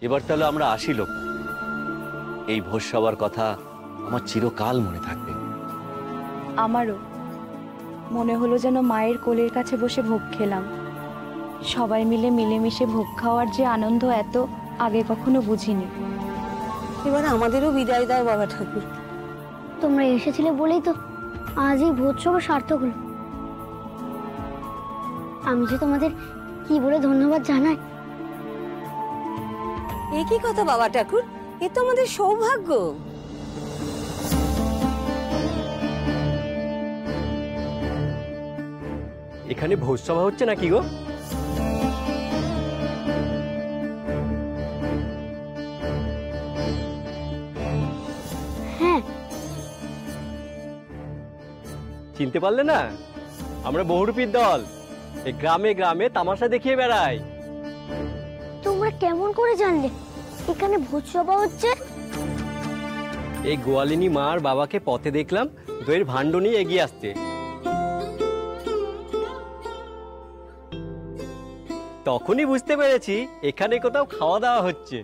এবার তাহলে আমরা আসি লোক। এই ভোজ সবার কথা আমার চিরকাল মনে থাকবে। আমারও মনে হলো যেন মায়ের কোলের কাছে বসে ভোগ খেলাম। সবাই মিলে মিলেমিশে ভোগ খাওয়ার যে আনন্দ এত আগে কখনো বুঝিনি। এবার আমাদেরও বিদায় দাও বাবা ঠাকুর। তোমরা এসেছিলে বলেই তো আজ এই ভোজ সভা সার্থক হলো। আমি যে তোমাদের কি বলে ধন্যবাদ জানাই। এ কি কথা বাবা ঠাকুর, এ তো আমাদের সৌভাগ্য। এখানে ভোজ সভা হচ্ছে নাকি গো? হ্যাঁ। চিনতে পারলে না? আমরা বহুরূপীর দল, এই গ্রামে গ্রামে তামাশা দেখিয়ে বেড়াই। তোমরা কেমন করে জানলে এখানে ভোজ সভা হচ্ছে? এই গোয়ালিনী মার বাবাকে পথে দেখলাম দইয়ের ভাণ্ড নিয়ে এগিয়ে আসতে। তখনই বুঝতে পেরেছি এখানে কোথাও খাওয়া দাওয়া হচ্ছে।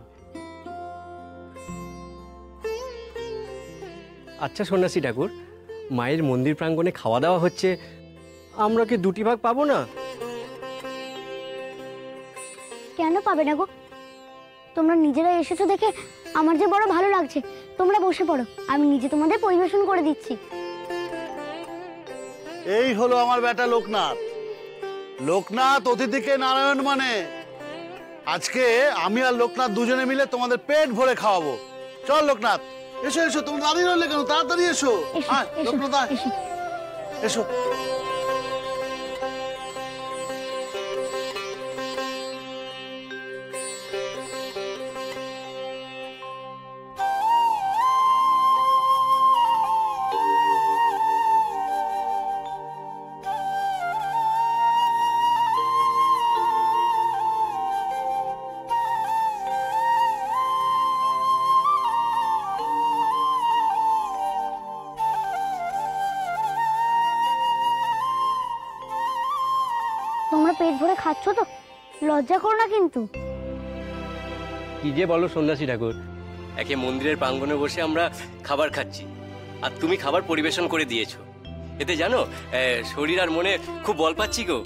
আচ্ছা সন্ন্যাসী ঠাকুর, মায়ের মন্দির প্রাঙ্গণে খাওয়া দাওয়া হচ্ছে, আমরা কি দুটি ভাগ পাবো না? কেন পাবে না গো? তোমরা নিজেরা এসেছো দেখে আমার যে বড় ভালো লাগছে। তোমরা বসে পড়ো, আমি নিজে তোমাদের পরিবেশন করে দিচ্ছি। এই হলো আমার বেটা লোকনাথ। লোকনাথ অতিথিকে নারায়ণ মানে। আজকে আমি আর লোকনাথ দুজনে মিলে তোমাদের পেট ভরে খাওয়াবো। চল লোকনাথ, এসো এসো। তুমি দাঁড়িয়ে রইলে কেন? তাড়াতাড়ি এসো। লোকনাথ এসো। তোমরা পেট ভরে খাচ্ছ তো? লজ্জা করো না কিন্তু। কি যে বলো সন্ন্যাসী ঠাকুর, একে মন্দিরের প্রাঙ্গণে বসে আমরা খাবার খাচ্ছি, আর তুমি খাবার পরিবেশন করে দিয়েছো। এতে জানো শরীর আর মনে খুব বল পাচ্ছি গো।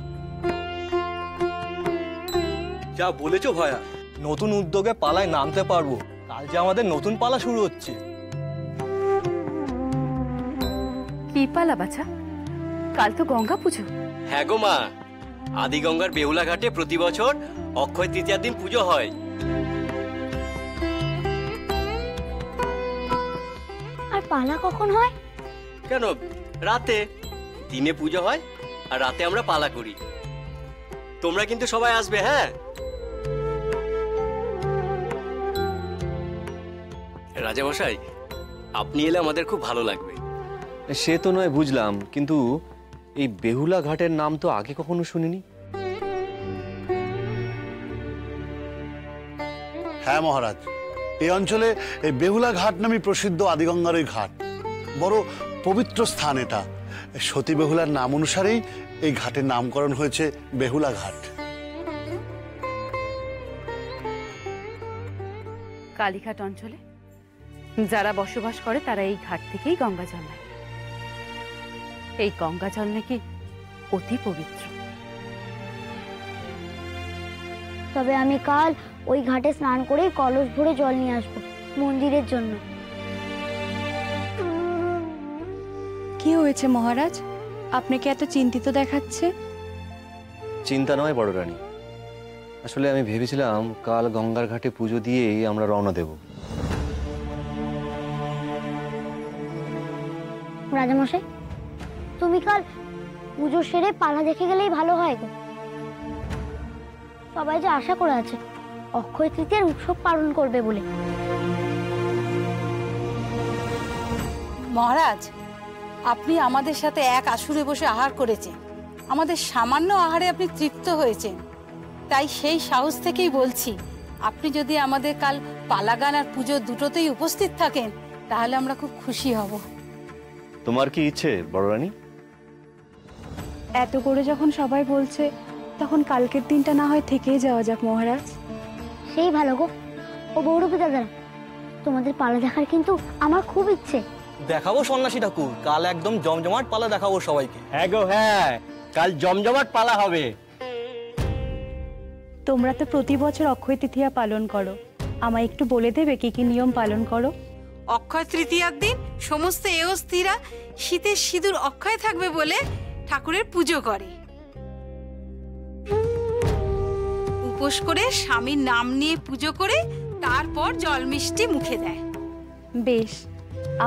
যা বলেছো ভয়া, নতুন উদ্যোগে পালায় নামতে পারবো। কাল যে আমাদের নতুন পালা শুরু হচ্ছে। কি পালা বাছা? কাল তো গঙ্গা পুজো। হ্যাঁ গো মা, আদি গঙ্গার বেহুলা ঘাটে প্রতি বছর অক্ষয় তৃতীয়ার দিন পুজো হয়। আর পালা কখন হয়? কেন, রাতে। দিনে পুজো হয় আর রাতে আমরা পালা করি। তোমরা কিন্তু সবাই আসবে। হ্যাঁ রাজামশাই, আপনি এলে আমাদের খুব ভালো লাগবে। সে তো নয় বুঝলাম, কিন্তু এই বেহুলা ঘাটের নাম তো আগে কখনো শুনিনি। হ্যাঁ মহারাজ, এই অঞ্চলে এই বেহুলা ঘাট নামে প্রসিদ্ধ আদিগঙ্গার ওই ঘাট। বড় পবিত্র স্থান এটা। সতী বেহুলার নাম অনুসারেই এই ঘাটের নামকরণ হয়েছে বেহুলা ঘাট। কালীঘাট অঞ্চলে যারা বসবাস করে তারা এই ঘাট থেকেই গঙ্গা জল নেয়। এই গঙ্গা জল নাকি অতি পবিত্র। তবে আমি কাল ওই ঘাটে স্নান করে কলস ভরে জল নিয়ে আসবো মন্দিরের জন্য। কি হয়েছে মহারাজ? আপনাকে এত চিন্তিত দেখাচ্ছে। চিন্তা নয় বড় রানী, আসলে আমি ভেবেছিলাম কাল গঙ্গার ঘাটে পুজো দিয়েই আমরা রওনা দেব। রাজামশাই, তুমি কাল পুজো সেরে পালা দেখে গেলেই ভালো হয় গো। সবাই যে আশা করে আছে অক্ষয় তৃতীয়ার উৎসব পালন করবে বলে। মহারাজ, আপনি আমাদের সাথে এক আসরে বসে আহার করেছেন। আমাদের সামান্য আহারে আপনি তৃপ্ত হয়েছেন। তাই সেই সাহস থেকেই বলছি, আপনি যদি আমাদের কাল পালাগান আর পুজো দুটোতেই উপস্থিত থাকেন তাহলে আমরা খুব খুশি হব। তোমার কি ইচ্ছে বড় রানী? এত করে যখন সবাই বলছে তখন কালকের দিনটা না হয় থেকেই যাওয়া যাক মহারাজ। সেই ভালো গো, ও বহুরূপী দাদারা, তোমাদের পালা দেখার কিন্তু আমার খুব ইচ্ছে। দেখাবো সন্ন্যাসী ঠাকুর, কাল একদম জমজমাট পালা দেখাবো সবাইকে। হ্যাঁ গো হ্যাঁ, কাল জমজমাট পালা হবে। তোমরা তো প্রতি বছর অক্ষয় তৃতীয়া পালন করো, আমায় একটু বলে দেবে কি কি নিয়ম পালন করো? অক্ষয় তৃতীয়ার দিন সমস্ত এয়স্থিরা শীতের সিঁদুর অক্ষয় থাকবে বলে ঠাকুরের পুজো করে। উপোস করে স্বামীর নাম নিয়ে পুজো করে তারপর জল মিষ্টি মুখে দেয়। বেশ,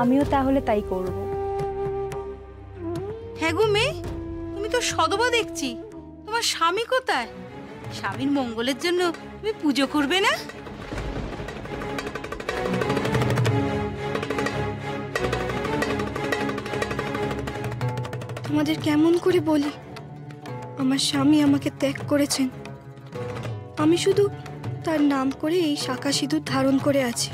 আমিও তাহলে তাই করব। হ্যাঁ গো মেয়ে, তুমি তো সদবা দেখছি, তোমার স্বামী কোথায়? স্বামীর মঙ্গলের জন্য তুমি পুজো করবে না? তোমাদের কেমন করে বলি, আমার স্বামী আমাকে ত্যাগ করেছেন। আমি শুধু তার নাম করে এই শাঁখা সিঁদুর ধারণ করে আছি।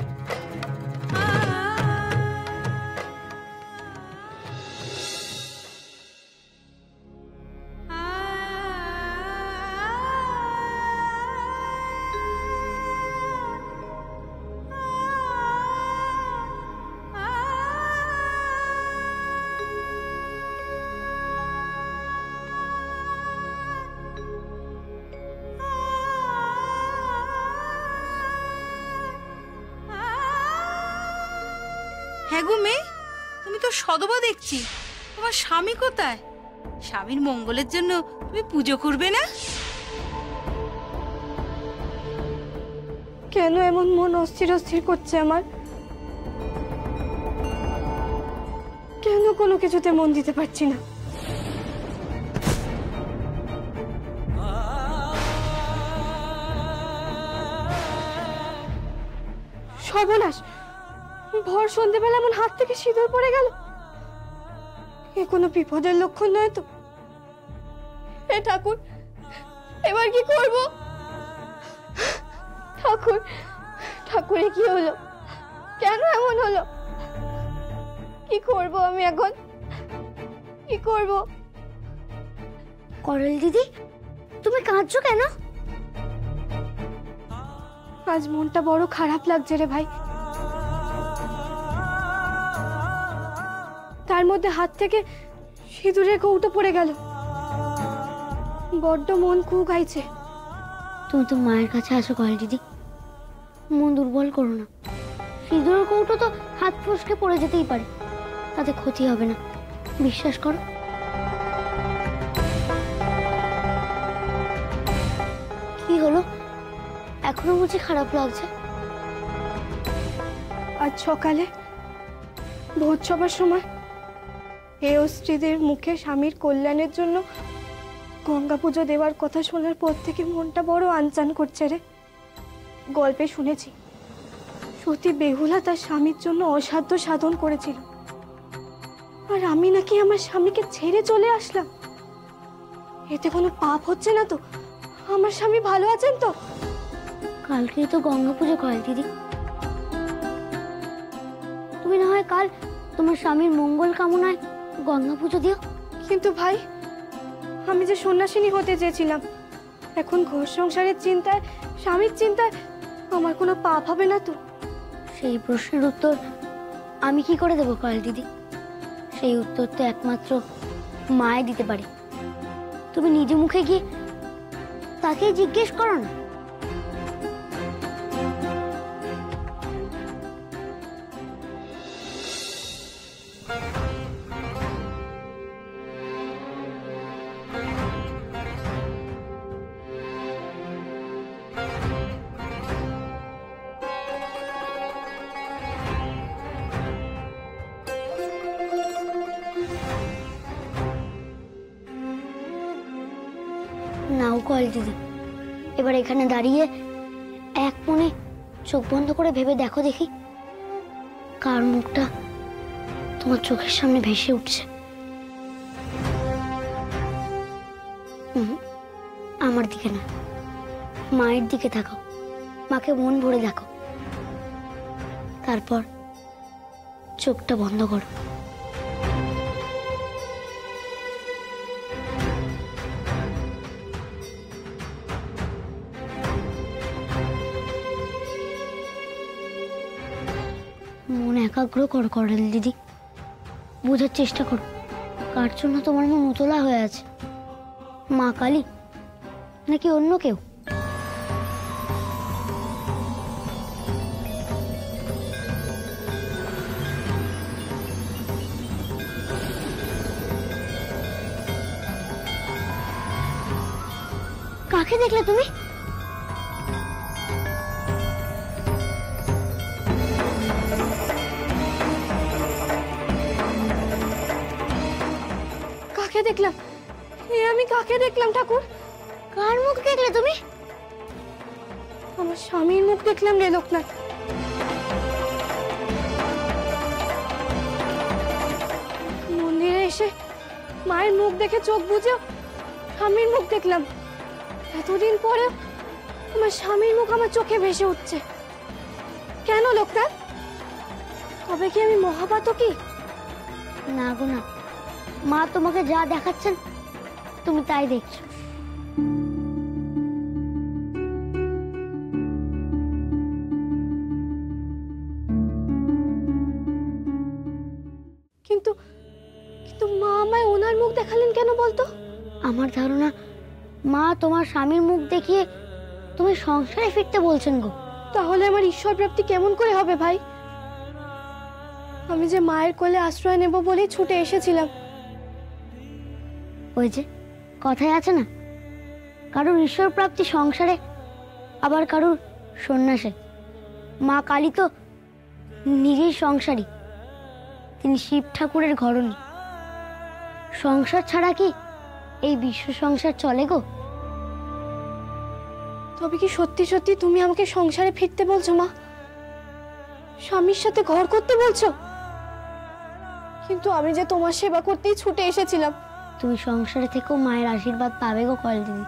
হ্যাঁ গো মেয়ে, তুমি তো সদবা দেখছি, তোমার স্বামী কোথায়? স্বামীর মঙ্গলের জন্য তুমি পুজো করবে না? কেন এমন মন অস্থির অস্থির করছে আমার? কেন কোনো কিছুতে মন দিতে পারছি না? সর্বনাশ, ভর সন্ধ্যেবেলা এমন হাত থেকে সিঁদুর পড়ে গেল। এ কোনো বিপদের লক্ষণ নয় তো? হে ঠাকুর, এবার কি করব? ঠাকুর, ঠাকুরে কি হলো? কেন এমন হলো? কি করব আমি এখন? কি করব? করল দিদি, তুমি কাঁদছো কেন? আজ মনটা বড় খারাপ লাগছে রে ভাই। তার মধ্যে হাত থেকে সিঁদুরের কৌটো পড়ে গেল। বড্ড মন কু গাইছে। তুমি তো মায়ের কাছে আছো করল দিদি, মন দুর্বল করো না। সিঁদুরের কৌটো তো হাত ফসকে পড়ে যেতেই পারে, তাতে ক্ষতি হবে না, বিশ্বাস করো। কি হলো, এখনো বুঝি খারাপ লাগছে? আজ সকালে ভোজসভার সময় এই স্ত্রীদের মুখে স্বামীর কল্যাণের জন্য গঙ্গা পুজো দেওয়ার কথা শোনার পর থেকে মনটা বড় আনচান করছে রে। গল্পে শুনেছি সতী বেহুলা তার স্বামীর জন্য অসাধ্য সাধন করেছিল, আর আমি নাকি আমার স্বামীকে ছেড়ে চলে আসলাম। এতে কোনো পাপ হচ্ছে না তো? আমার স্বামী ভালো আছেন তো? কালকেই তো গঙ্গা পুজো করল দিদি, তুমি না হয় কাল তোমার স্বামীর মঙ্গল কামনায় গঙ্গা পুজো দিও। কিন্তু ভাই, আমি যে সন্ন্যাসিনী হতে চেয়েছিলাম, এখন ঘর সংসারের চিন্তায়, স্বামীর চিন্তায় আমার কোনো পাপ হবে না তো? সেই প্রশ্নের উত্তর আমি কি করে দেবো করল দিদি? সেই উত্তর তো একমাত্র মায়ে দিতে পারে। তুমি নিজে মুখে গিয়ে তাকে জিজ্ঞেস করো না। নাও করল দিদি, এবার এখানে দাঁড়িয়ে এক মনে চোখ বন্ধ করে ভেবে দেখো দেখি, কার মুখটা তোমার চোখের সামনে ভেসে উঠছে। আমার দিকে না, মায়ের দিকে তাকাও, মাকে মন ভরে দেখো, তারপর চোখটা বন্ধ করো। একাগ্র করো করালি দিদি, বোঝার চেষ্টা করো কার জন্য তোমার মন উতলা হয়ে আছে, মা কালী নাকি অন্য কেউ? কাকে দেখলে তুমি? কাকে দেখলাম? আমি কাকে দেখলাম ঠাকুর? কার মুখ দেখলে তুমি? আমার স্বামীর মুখ দেখলাম রে লোকনাথ। মন্দিরে এসে মায়ের মুখ দেখে চোখ বুঝে স্বামীর মুখ দেখলাম। এতদিন পরে আমার স্বামীর মুখ আমার চোখে ভেসে উঠছে। কেন লোকনাথ? তবে কি আমি মহাপাতকী? না গো না, মা তোমাকে যা দেখাচ্ছেন তুমি তাই দেখছো। কিন্তু কিন্তু মা আমায় ওনার মুখ দেখালেন কেন বলতো? আমার ধারণা মা তোমার স্বামীর মুখ দেখিয়ে তুমি সংসারে ফিরতে বলছেন গো। তাহলে আমার ঈশ্বর প্রাপ্তি কেমন করে হবে ভাই? আমি যে মায়ের কোলে আশ্রয় নেব বলেই ছুটে এসেছিলাম। ওই যে কথায় আছে না, কারোর ঈশ্বর প্রাপ্তি সংসারে, আবার কারোর সন্ন্যাসে। মা কালী তো নিজেই সংসারী, তিনি শিব ঠাকুরের ঘরণী। সংসার ছাড়া কি এই বিশ্ব সংসার চলে গো? তবে কি সত্যি সত্যি তুমি আমাকে সংসারে ফিরতে বলছো মা? স্বামীর সাথে ঘর করতে বলছো? কিন্তু আমি যে তোমার সেবা করতেই ছুটে এসেছিলাম। তুমি সংসারে থেকেও মায়ের আশীর্বাদ পাবে গো কয়েল দিদি।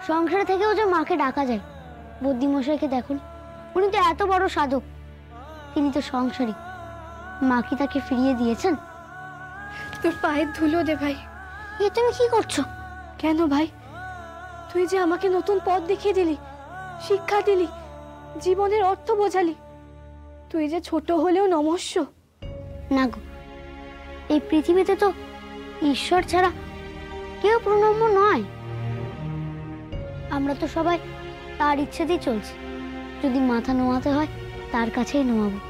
সংসারে থেকেও যে মাকে ডাকা যায়। বদ্যিমশাইকে দেখুন, উনি তো এত বড় সাধক, তিনি তো সংসারী। মা কি তাকে ফিরিয়ে দিয়েছেন? তোর পায়ের ধুলো দে ভাই। এ তুমি কি করছো? কেন ভাই? তুই যে আমাকে নতুন পথ দেখিয়ে দিলি, শিক্ষা দিলি, জীবনের অর্থ বোঝালি। তুই যে ছোট হলেও নমস্য। না গো, এই পৃথিবীতে তো ঈশ্বর ছাড়া কেউ প্রণম্য নয়। আমরা তো সবাই তার ইচ্ছেতেই চলছি। যদি মাথা নোয়াতে হয় তার কাছেই নোয়াবো।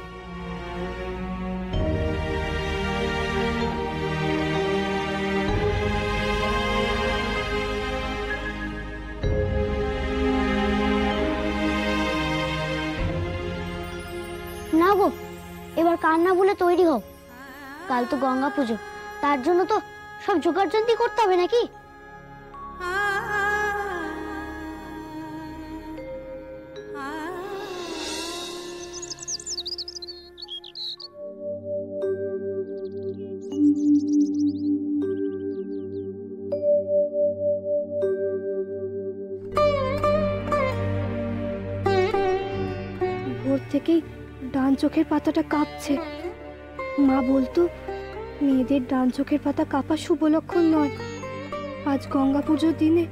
না গো, এবার কান্না বলে তৈরি হও। কাল তো গঙ্গা পুজো, তার জন্য তো সব জোগাড়যন্ত্রী করতে হবে নাকি? ভোর থেকেই ডান চোখের পাতাটা কাঁপছে। মা বলতো মেয়েদের ডান চোখের পাতা কাঁপা শুভ লক্ষণ নয়। আজ গঙ্গা পুজোর দিনে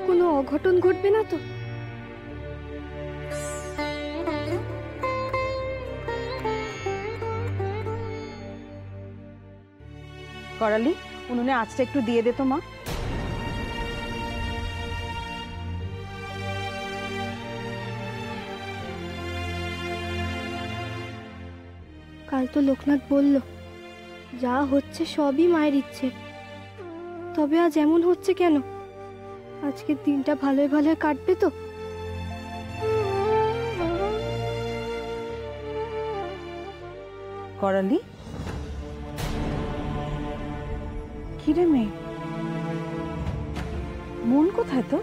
কোনো অঘটন ঘটবে না তো? করালি, উনুনে আঁচটা একটু দিয়ে দে তো মা। কাল তো লোকনাথ বলল যা হচ্ছে সবই মায়ের ইচ্ছে। তবে আজ এমন হচ্ছে কেন? আজকের দিনটা ভালোই ভালোই কাটবে তো? করালি, কিরে মেয়ে, মন কোথায় তো?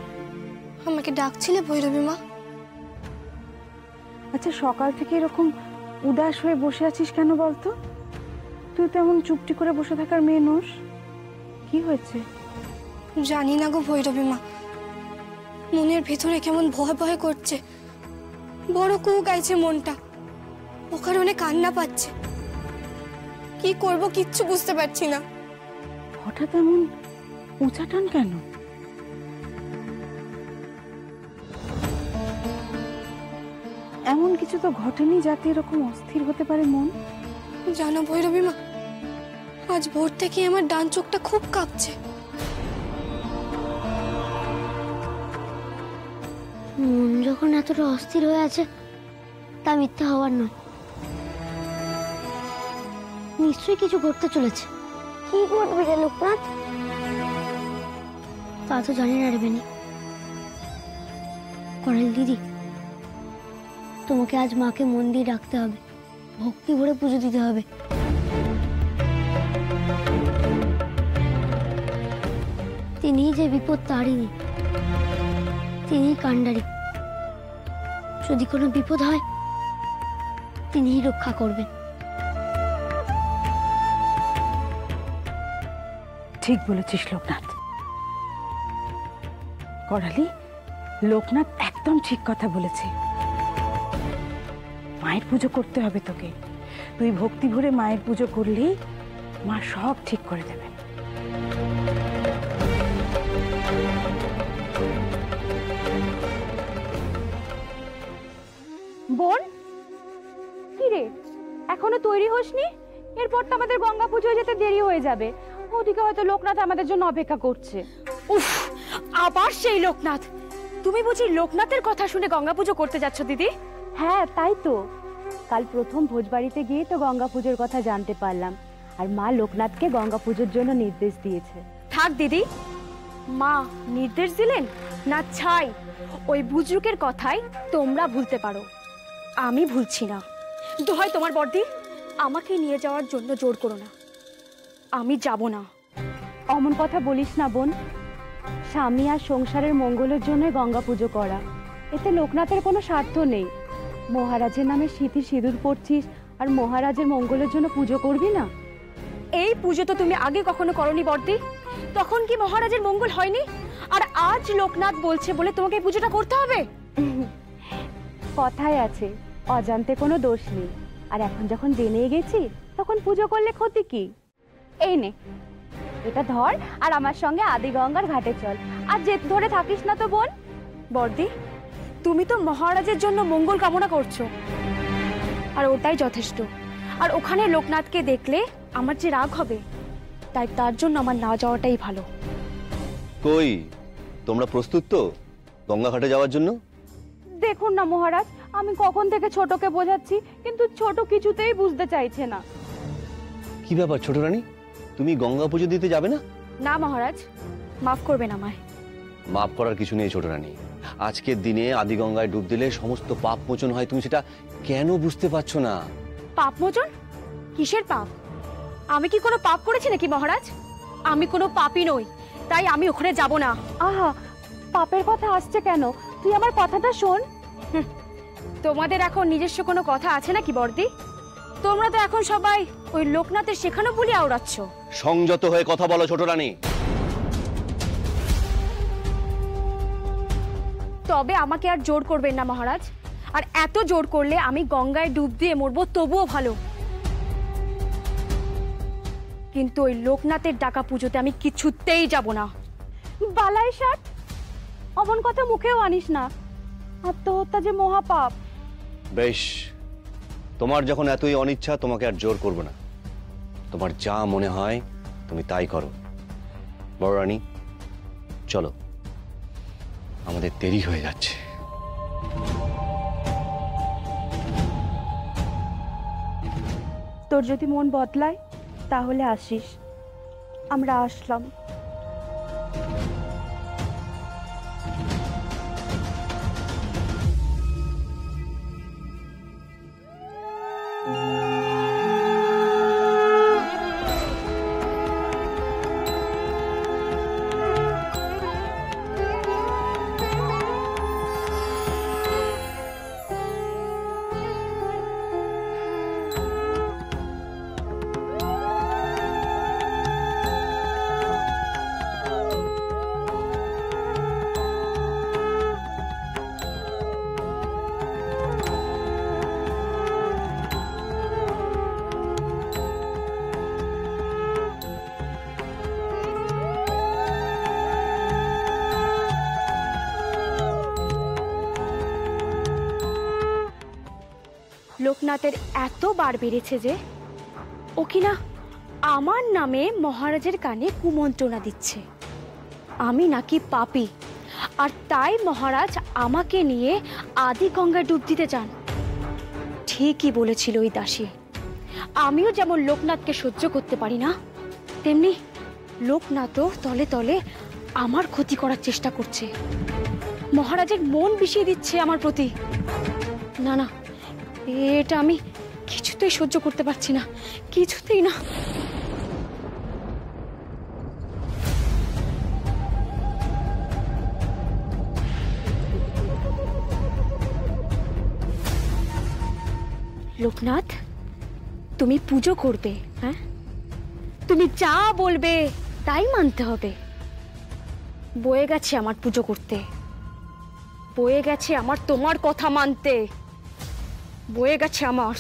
আমাকে ডাকছিলে ভৈরবী মা? আচ্ছা, সকাল থেকে এরকম উদাস হয়ে বসে আছিস কেন বলতো? তুই তো এমন চুপটি করে বসে থাকার মেয়ে নোস। কি হয়েছে? জানি না গো ভৈরবী মা, মনের ভেতরে কেমন ভয় ভয় করছে। বড় কু গাইছে মনটা, ও কারণে কান্না পাচ্ছে। কি করব কিচ্ছু বুঝতে পারছি না। হঠাৎ এমন উঁচাটান কেন? এমন কিছু তো ঘটেনি যাতে এরকম অস্থির হতে পারে মন। জানো ভৈরবী মা, আজ ভোর থেকে আমার ডান চোখটা খুব কাঁপছে। মন যখন এতটা অস্থির হয়ে আছে, তা মিথ্যা হওয়ার নয়। নিশ্চয়ই কিছু ঘটতে চলেছে। কি ঘটবে রে লোকনাথ? তা তো জানি না রে বেনি। করাল দিদি, তোমাকে আজ মাকে মন দিয়ে ডাকতে হবে, ভক্তি ভরে পুজো দিতে হবে। তিনিই যে বিপদ তারিণী, তিনিই কাণ্ডারি। যদি কোনো বিপদ হয়, তিনিই রক্ষা করবেন। ঠিক বলেছিস লোকনাথ। করালি, লোকনাথ একদম ঠিক কথা বলেছে। মায়ের পুজো করতে হবে তোকে। তুই ভক্তি ভরে মায়ের পুজো করলেই মা সব ঠিক করে দেবেন। বোন, কি রে, এখনো তৈরি হসনি? এরপর তো আমাদের গঙ্গা পুজোয় যেতে দেরি হয়ে যাবে। ওদিকে হয়তো লোকনাথ আমাদের জন্য অপেক্ষা করছে। উফ, আবার সেই লোকনাথ! তুমি বুঝি লোকনাথের কথা শুনে গঙ্গা পুজো করতে যাচ্ছ দিদি? হ্যাঁ, তাই তো। কাল প্রথম ভোজবাড়িতে গিয়ে তো গঙ্গা পুজোর কথা জানতে পারলাম, আর মা লোকনাথকে গঙ্গা পুজোর জন্য নির্দেশ দিয়েছে। থাক দিদি, মা নির্দেশ দিলেন না ছাই, ওই বুজরুকের কথাই তোমরা ভুলতে পারো, আমি ভুলছি না। দোহাই তোমার বর্দি, আমাকে নিয়ে যাওয়ার জন্য জোর করো না, আমি যাব না। অমন কথা বলিস না বোন। স্বামী আর সংসারের মঙ্গলের জন্য গঙ্গা পুজো করা, এতে লোকনাথের কোনো স্বার্থ নেই। মহারাজের নামে স্মৃতি সিঁদুর পড়ছিস আর মহারাজের মঙ্গলের জন্য পুজো করবি না? এই পুজো তো তুমি আগে কখনো করনি বর্দি, তখন কি মহারাজের মঙ্গল হয়নি? আর আজ লোকনাথ বলছে বলে তোমাকে এই পুজোটা করতে হবে? কথাই আছে, অজান্তে কোনো দোষ নেই। আর এখন যখন জেনে গেছি, তখন পুজো করলে ক্ষতি কি? এই নে, এটা ধর আর আমার সঙ্গে আদি গঙ্গার ঘাটে চল। আর জেদ ধরে থাকিস না তো বোন। বর্দি, তুমি তো মহারাজের জন্য মঙ্গল কামনা করছো, আর ওটাই যথেষ্ট। আর ওখানে লোকনাথকে দেখলে আমার যে রাগ হবে, তাই তার জন্য আমার না যাওয়াটাই ভালো। কই, তোমরা প্রস্তুত তো গঙ্গাঘাটে যাওয়ার জন্য? দেখুন না মহারাজ, আমি কখন থেকে ছোটকে বোঝাচ্ছি, কিন্তু ছোট কিছুতেই বুঝতে চাইছে না। কি ব্যাপার ছোট রানী, তুমি গঙ্গা পুজো দিতে যাবে না? না মহারাজ, মাফ করবেন আমায়। মাফ করার কিছু নেই ছোট রানী। আজকের দিনে আদি গঙ্গায় ডুব দিলে সমস্ত পাপ মোচন হয়, তুমি সেটা কেন বুঝতে পারছো না? পাপ মোচন? কিসের পাপ? আমি কি কোনো পাপ করেছি নাকি মহারাজ? আমি কোনো পাপী নই, তাই আমি ওখানে যাব না। আহা, পাপের কথা আসছে কেন? তুই আমার কথাটা শোন। তোমাদের এখন নিজস্ব কোনো কথা আছে নাকি বর্দি? তোমরা তো এখন সবাই ওই লোকনাথের শেখানো বলি আওড়াচ্ছ। সংযত হয়ে কথা বলো ছোট রানী। তবে আমাকে আর জোর করবেন না মহারাজ। আর এত জোর করলে আমি গঙ্গায় ডুব দিয়ে মরবো তবুও ভালো, কিন্তু ওই লোকনাথের ডাকা পুজোতে আমি কিছুতেই যাব না। বালাই ষাট, অমন কথা মুখেও আনিস না। আত্মহত্যা যে মহাপাপ। বেশ, তোমার যখন এতই অনিচ্ছা, তোমাকে আর জোর করবো না। তোমার যা মনে হয় তুমি তাই করো। বড় রানী, চলো, আমাদের দেরি হয়ে যাচ্ছে। তোর যদি মন বদলায় তাহলে আসিস, আমরা আসলাম। লোকনাথের এত বার বেড়েছে যে ও কিনা আমার নামে মহারাজের কানে কুমন্ত্রণা দিচ্ছে আমি নাকি পাপী, আর তাই মহারাজ আমাকে নিয়ে আদি গঙ্গায় ডুব দিতে চান। ঠিকই বলেছিল ওই দাসী। আমিও যেমন লোকনাথকে সহ্য করতে পারি না, তেমনি লোকনাথও তলে তলে আমার ক্ষতি করার চেষ্টা করছে। মহারাজের মন বিষিয়ে দিচ্ছে আমার প্রতি। না না, এটা আমি কিছুতেই সহ্য করতে পারছি না, কিছুতেই না। লোকনাথ, তুমি পুজো করবে? হ্যাঁ, তুমি যা বলবে তাই মানতে হবে। বয়ে গেছে আমার পুজো করতে, বয়ে গেছে আমার তোমার কথা মানতে, বয়ে গেছে আমার।